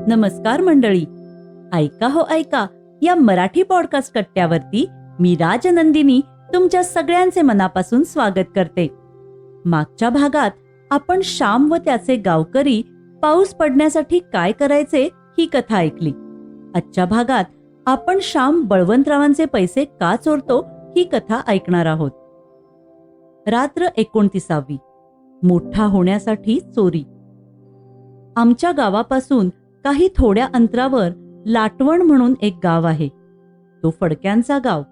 नमस्कार मंडळी, ऐका हो ऐका या मराठी पॉडकास्ट कट्ट्यावरती मी राजनंदिनी तुमच्या सगळ्यांचे मनापासून स्वागत करते. मागच्या भागात आपण श्याम व त्याचे गावकरी पाऊस पडण्यासाठी काय करायचे ही कथा ऐकली. आजच्या भागात आपण श्याम बळवंतरावांचे पैसे का चोरतो ही कथा ऐकणार आहोत. रात्र 29वी. मोठा होण्यासाठी चोरी. आमच्या गावापासून काही थोड्या अंतरावर लाटवण म्हणून एक गाव आहे. तो फडक्यांचा गाव.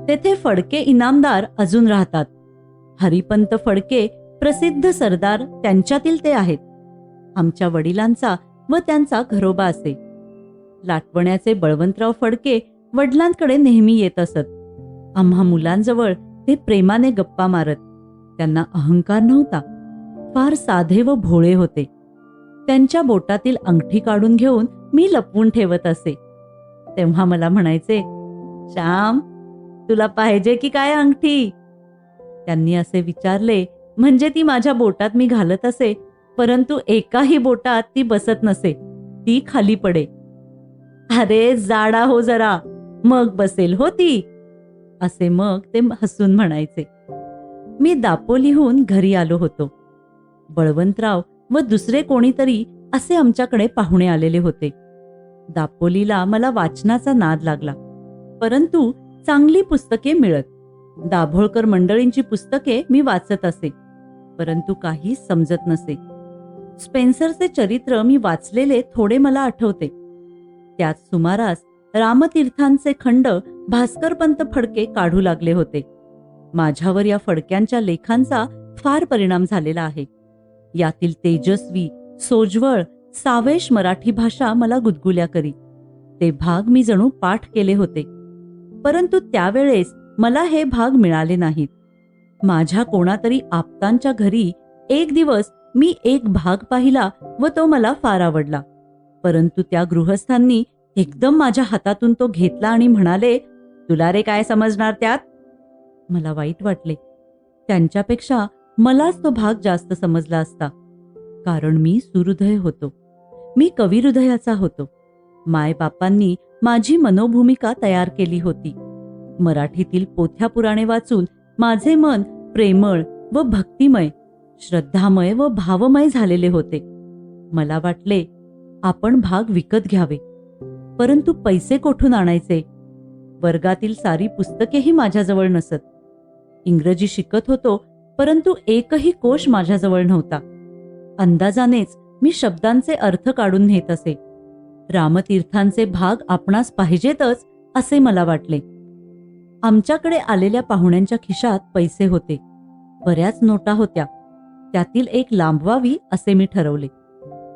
तेथे फडके इनामदार अजून राहतात. हरिपंत फडके प्रसिद्ध सरदार त्यांच्यातील ते आहेत. आमच्या वडिलांचा व त्यांचा घरोबा असे. लाटवण्याचे बळवंतराव फडके वडिलांकडे नेहमी येत असत. आम्हा मुलांजवळ ते प्रेमाने गप्पा मारत. त्यांना अहंकार नव्हता. फार साधे व भोळे होते. त्यांच्या बोटातील अंगठी काढून घेऊन मी लपवून ठेवत असे. तेव्हा मला म्हणायचे, श्याम, तुला पाहिजे की काय अंगठी? त्यांनी असे विचारले म्हणजे ती माझ्या बोटात मी घालत असे, परंतु एकाही बोटात ती बसत नसे. ती खाली पडे. अरे जाडा हो जरा, मग बसेल हो ती, असे मग ते हसून म्हणायचे. मी दापोलीहून घरी आलो होतो. बळवंतराव व दुसरे कोणीतरी असे आमच्याकडे पाहुणे आलेले होते. दापोलीला मला वाचनाचा नाद लागला, परंतु चांगली पुस्तके मिळत. दाभोळकर मंडळींची पुस्तके मी वाचत असे, परंतु काही समजत नसे. स्पेन्सरचे चरित्र मी वाचलेले थोडे मला आठवते. त्याच सुमारास रामतीर्थांचे खंड भास्करपंत फडके काढू लागले होते. माझ्यावर या फडक्यांच्या लेखांचा फार परिणाम झालेला आहे. यातील तेजस्वी, सोज्वळ, सावेश मराठी भाषा मला गुदगुल्या करी. ते भाग मी जणू पाठ केले होते, परंतु त्यावेळेस मला हे भाग मिळाले नाहीत. माझ्या कोणातरी आप्तांच्या घरी एक दिवस मी एक भाग पाहिला व तो मला फार आवडला, परंतु त्या गृहस्थांनी एकदम माझ्या हातातून तो घेतला आणि म्हणाले, तुला रे काय समजणार त्यात? मला वाईट वाटले. त्यांच्यापेक्षा मलाच तो भाग जास्त समजला असता, कारण मी सुहृदय होतो. मी कविहृदयाचा होतो. मायबापांनी माझी मनोभूमिका तयार केली होती. मराठीतील पोथ्या पुराणे वाचून माझे मन प्रेमळ व भक्तिमय, श्रद्धामय व भावमय झालेले होते. मला वाटले आपण भाग विकत घ्यावे, परंतु पैसे कोठून आणायचे? वर्गातील सारी पुस्तकेही माझ्याजवळ नसत. इंग्रजी शिकत होतो, परंतु एकही कोश माझ्याजवळ नव्हता. अंदाजानेच मी शब्दांचे अर्थ काढून नेत असे. रामतीर्थांचे भाग आपणास पाहिजेतच असे मला वाटले. आमच्याकडे आलेल्या पाहुण्यांच्या खिशात पैसे होते. बऱ्याच नोटा होत्या. त्यातील एक लांबवावी असे मी ठरवले.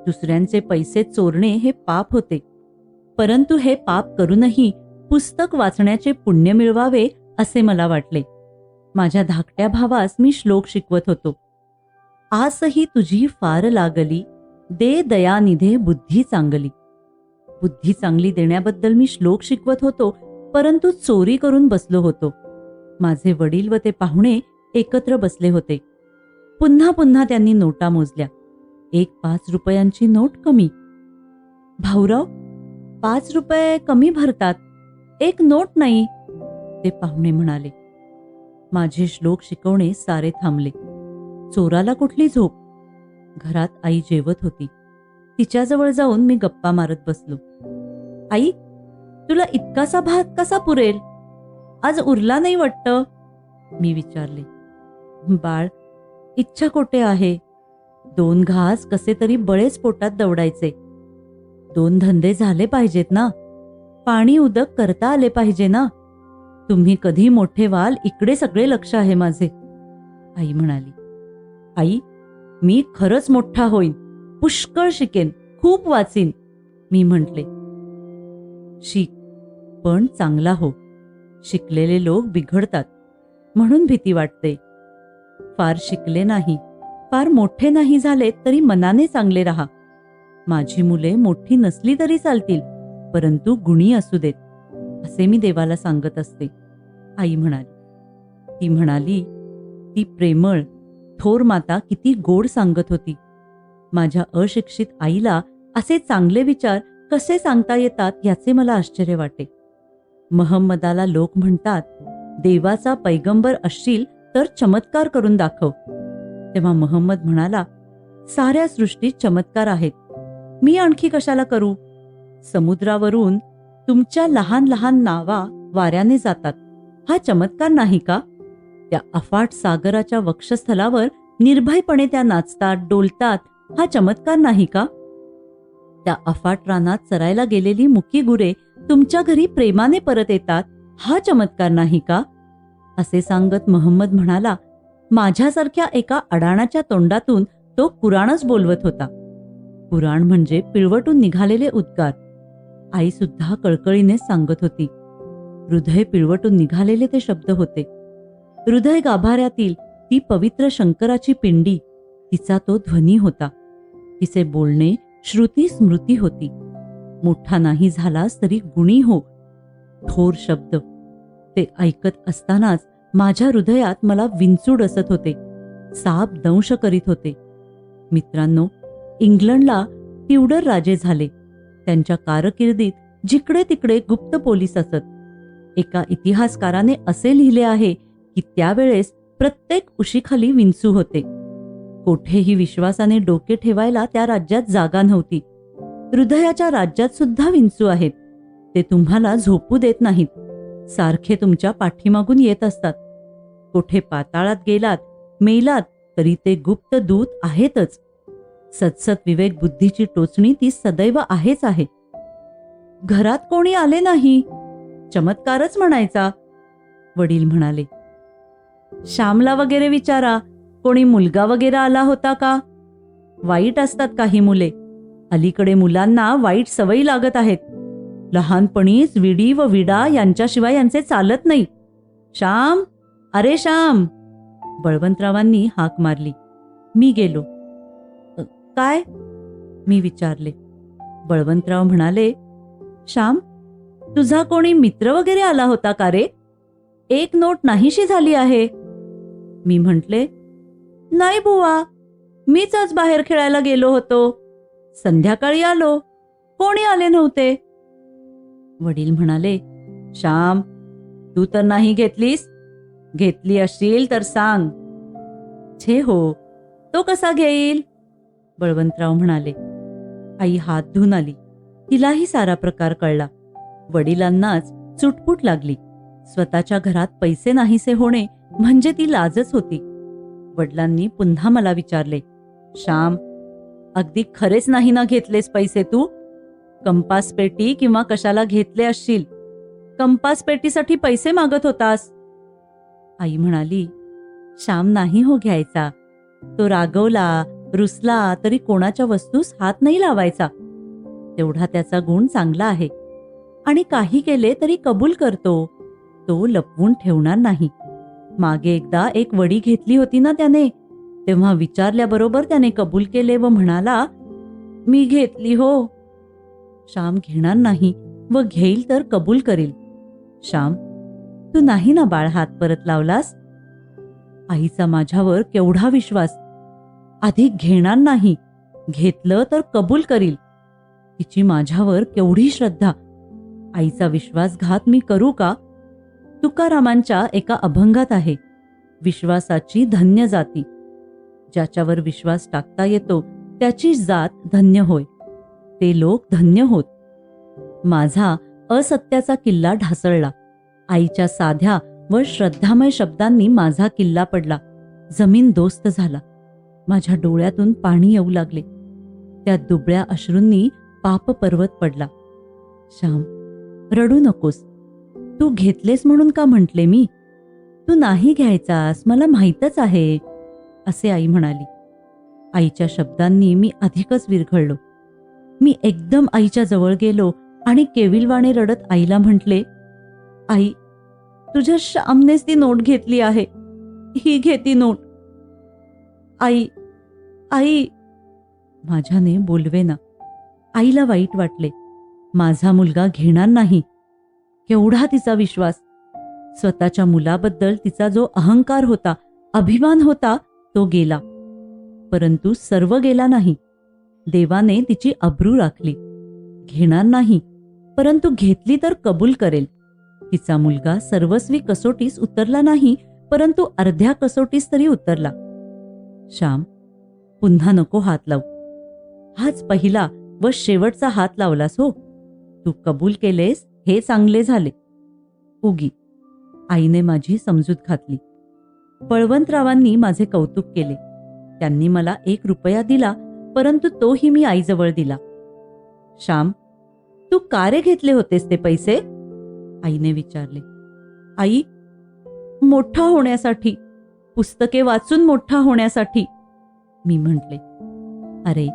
दुसऱ्यांचे पैसे चोरणे हे पाप होते, परंतु हे पाप करूनही पुस्तक वाचण्याचे पुण्य मिळवावे असे मला वाटले. माझ्या धाकट्या भावास मी श्लोक शिकवत होतो. आसही तुझी फार लागली, दे दयानिधे बुद्धी चांगली. बुद्धी चांगली देण्याबद्दल मी श्लोक शिकवत होतो, परंतु चोरी करून बसलो होतो. माझे वडील व ते पाहुणे एकत्र बसले होते. पुन्हा पुन्हा त्यांनी नोटा मोजल्या. एक 5 रुपयांची नोट कमी. भाऊराव, 5 रुपये कमी भरतात, एक नोट नाही, ते पाहुणे म्हणाले. माझे श्लोक शिकवणे सारे थांबले. चोराला कुठली झोप? घरात आई जेवत होती. तिच्याजवळ जाऊन मी गप्पा मारत बसलो. आई, तुला इतकासा भात कसा पुरेल? आज उरला नाही वाटतं? मी विचारले. बाळ, इच्छा कोठे आहे? 2 घास कसे तरी बळेच पोटात दवडायचे. 2 धंदे झाले पाहिजेत ना. पाणी उदक करता आले पाहिजे ना. तुम्ही कधी मोठे व्हाल इकडे सगळे लक्ष आहे माझे, आई म्हणाली. आई, मी खरंच मोठा होईन, पुष्कळ शिकेन, खूप वाचीन, मी म्हटले. शिक, पण चांगला हो. शिकलेले लोक बिघडतात, म्हणून भीती वाटते. फार शिकले नाही, फार मोठे नाही झाले तरी मनाने चांगले राहा. माझी मुले मोठी नसली तरी चालतील, परंतु गुणी असू देत, असे मी देवाला सांगत असते, आई म्हणाली. ती म्हणाली, ती प्रेमळ थोर माता किती गोड सांगत होती. माझ्या अशिक्षित आईला असे चांगले विचार कसे सांगता येतात याचे मला आश्चर्य वाटे. महम्मदाला लोक म्हणतात, देवाचा पैगंबर असशील तर चमत्कार करून दाखव. तेव्हा महम्मद म्हणाला, साऱ्या सृष्टीत चमत्कार आहेत, मी आणखी कशाला करू? समुद्रावरून तुमच्या लहान लहान नावा वाऱ्याने जातात, हा चमत्कार नाही का? त्या अफाट सागराच्या वक्षस्थलावर निर्भयपणे त्या नाचतात, डोलतात, हा चमत्कार नाही का? त्या अफाट रानात चरायला गेलेली मुकी गुरे तुमच्या घरी प्रेमाने परत येतात, हा चमत्कार नाही का? असे सांगत महम्मद म्हणाला, माझ्यासारख्या एका अडाणाच्या तोंडातून तो कुराणच बोलवत होता. कुराण म्हणजे पिळवटून निघालेले उद्गार. आई सुद्धा कळकळीने सांगत होती. हृदय पिळवटून निघालेले ते शब्द होते. हृदय गाभाऱ्यातील ती पवित्र शंकराची पिंडी, तिचा तो ध्वनी होता. तिचे बोलणे श्रुती स्मृती होती. मोठा नाही झालास तरी गुणी हो, थोर शब्द. ते ऐकत असतानाच माझ्या हृदयात मला विंचूड असत होते, साप दंश करीत होते. मित्रांनो, इंग्लंडला ट्युडर राजे झाले. त्यांच्या कारकिर्दीत जिकडे तिकडे गुप्त पोलीस असत. एका इतिहासकाराने असे लिहिले आहे की त्यावेळेस प्रत्येक उशीखाली विंचू होते. कोठेही विश्वासाने डोके ठेवायला त्या राज्यात जागा नव्हती. हृदयाच्या राज्यात सुद्धा विंचू आहेत. ते तुम्हाला झोपू देत नाहीत, सारखे तुमच्या पाठीमागून येत असतात. कोठे पाताळात गेलात, मेलात तरी ते गुप्त दूत आहेतच. सतसत विवेक बुद्धीची टोचणी ती सदैव आहेच आहे. घरात कोणी आले नाही, चमत्कारच म्हणायचा. वडील म्हणाले, श्यामला वगैरे विचारा, कोणी मुलगा वगैरे आला होता का? वाईट असतात काही मुले. अलीकडे मुलांना वाईट सवयी लागत आहेत. लहानपणीच विडी व विडा यांच्याशिवाय यांचे चालत नाही. श्याम, अरे श्याम. बळवंतरावांनी हाक मारली. मी गेलो. काय? मी विचारले. बळवंतराव म्हणाले, श्याम, तुझा कोणी मित्र वगैरे आला होता का रे? एक नोट नाहीशी झाली आहे. मी म्हटले, नाही बुवा, मीच आज बाहेर खेळायला गेलो होतो. संध्याकाळी आलो, कोणी आले नव्हते. वडील म्हणाले, श्याम, तू तर नाही घेतलीस? घेतली असशील तर सांग. छे हो, तो कसा घेईल? बळवंतराव म्हणाले. आई हात धुवून आली. तिलाही सारा प्रकार कळला. वडिलांनाच चुटपुट लागली. स्वतःच्या घरात पैसे नाहीसे होणे म्हणजे ती लाजच होती. वडिलांनी पुन्हा मला विचारले, श्याम, अगदी खरेच नाही ना घेतलेस पैसे तू? कंपास पेटी किंवा कशाला घेतले असशील. कंपास पेटीसाठी पैसे मागत होतास. आई म्हणाली, श्याम नाही हो घ्यायचा. तो रागवला, रुसला तरी कोणाच्या वस्तूस हात नाही लावायचा. तेवढा त्याचा गुण चांगला आहे. आणि काही केले तरी कबूल करतो. तो लपवून ठेवणार नाही. मागे एकदा एक वडी घेतली होती ना त्याने, तेव्हा विचारल्याबरोबर त्याने कबूल केले व म्हणाला, मी घेतली हो. श्याम घेणार नाही व घेईल तर कबूल करील. श्याम, तू नाही ना बाळ हात परत लावलास? आईचा माझ्यावर केवढा विश्वास. अधिक घेणार नाही, घेतलं तर कबूल करील. तिची माझ्यावर केवढी श्रद्धा. आईचा विश्वासघात मी करू का? तुकारामांच्या एका अभंगात आहे, विश्वासाची धन्य जाती. ज्याच्यावर विश्वास टाकता येतो त्याची जात धन्य होय. ते लोक धन्य होत. माझा असत्याचा किल्ला ढासळला. आईच्या साध्या व श्रद्धामय शब्दांनी माझा किल्ला पडला. जमीन दोस्त झाला. माझ्या डोळ्यातून पाणी येऊ लागले. त्या दुबळ्या अश्रूंनी पाप पर्वत पडला. श्याम, रडू नकोस. तू घेतलेस म्हणून का म्हटले मी? तू नाही घ्यायचास, मला माहीतच आहे, असे आई म्हणाली. आईच्या शब्दांनी मी अधिकच विरघळलो. मी एकदम आईच्या जवळ गेलो आणि केविलवाणे रडत आईला म्हटले, आई, तुझ्या श्यामनेच ती नोट घेतली आहे. ही घे ती नोट. आई, आई. माझ्याने बोलवेना. आईला वाईट वाटले. माझा मुलगा घेणार नाही. केवढा तिचा विश्वास. स्वतःच्या मुलाबद्दल तिचा जो अहंकार होता, अभिमान होता, तो गेला. परंतु सर्व गेला नाही. देवाने तिची अब्रू राखली. घेणार नाही, परंतु घेतली तर कबूल करेल. तिचा मुलगा सर्वस्वी कसोटीस उतरला नाही, परंतु अर्ध्या कसोटीस तरी उतरला. श्याम, पुन्हा नको हात लावू. हाच पहिला व शेवटचा हात लावलास हो. तू कबूल केलेस हे चांगले झाले. उगी आईने माझी समजूत घातली. बळवंतरावांनी माझे कौतुक केले. त्यांनी मला 1 रुपया दिला, परंतु तोही मी आईजवळ दिला. श्याम, तू का रे घेतले होतेस ते पैसे? आईने विचारले. आई, मोठा होण्यासाठी, पुस्तके वाचून मोठा होण्यासाठी, मी म्हटले. अरे,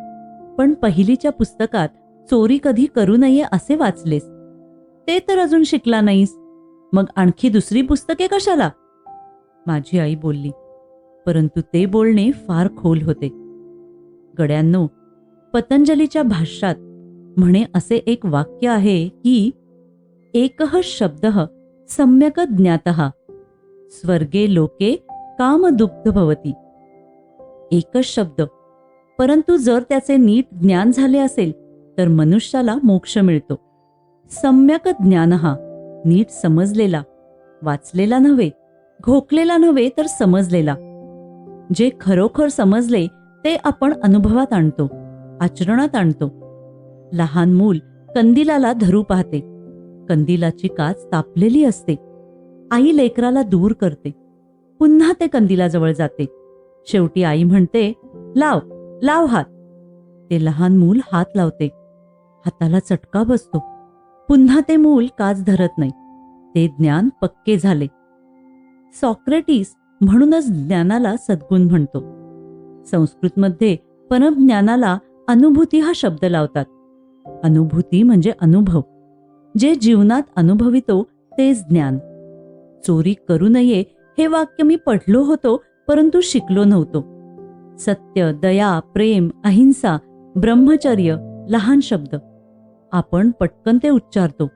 पण पहिलीच्या पुस्तकात चोरी कधी करू नये असे वाचलेस. ते तर अजून शिकला नाहीस, मग आणखी दुसरी पुस्तके कशाला? माझी आई बोलली, परंतु ते बोलणे फार खोल होते. गड्यांनो, पतंजलीच्या भाष्यात म्हणे असे एक वाक्य आहे की एकः शब्दः सम्यक ज्ञातः स्वर्गे लोके कामदुग्ध भवती. एकच शब्द, परंतु जर त्याचे नीट ज्ञान झाले असेल तर मनुष्याला मोक्ष मिळतो. सम्यक ज्ञानः, नीट समजलेला, वाचलेला नव्हे, घोकलेला नव्हे तर समजलेला. जे खरोखर समजले ते आपण अनुभवात आणतो, आचरणात आणतो. लहान मूल कंदिलाला धरू पाहते. कंदिलाची काच तापलेली असते. आई लेकराला दूर करते. पुन्हा ते कंदिलाजवळ जाते. शेवटी आई म्हणते, लाव लाव हात. ते लहान मूल हात लावते. हाताला चटका बसतो. पुन्हा ते मूल काच धरत नाही. ते ज्ञान पक्के झाले. सॉक्रेटिस म्हणूनच ज्ञानाला सद्गुण म्हणतो. संस्कृतमध्ये परमज्ञानाला अनुभूती हा शब्द लावतात. अनुभूती म्हणजे अनुभव. जे जीवनात अनुभवितो तेच ज्ञान. चोरी करू नये हे वाक्य मी पढलो होतो, परंतु शिकलो नव्हतो. सत्य, दया, प्रेम, अहिंसा, ब्रह्मचर्य लहान शब्द. आपण पटकन ते उच्चारतो,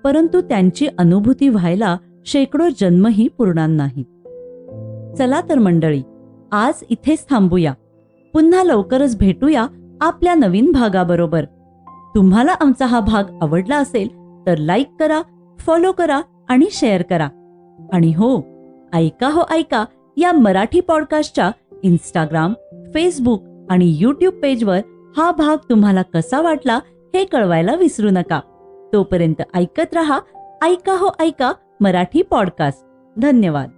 परंतु त्यांची अनुभूती व्हायला शेकडो जन्मही पुरणार नाहीत. चला तर मंडळी, आज इथेच थांबूया. पुन्हा लवकरच भेटूया आपल्या नवीन भागाबरोबर. तुम्हाला आमचा हा भाग आवडला असेल तर लाईक करा, फॉलो करा आणि शेअर करा. आणि हो, ऐका हो ऐका या मराठी पॉडकास्टच्या इंस्टाग्राम, फेसबुक आणि यूट्यूब पेजवर हा भाग तुम्हाला कसा वाटला हे कळवायला विसरू नका. तोपर्यंत ऐकत रहा ऐका हो ऐका मराठी पॉडकास्ट. धन्यवाद.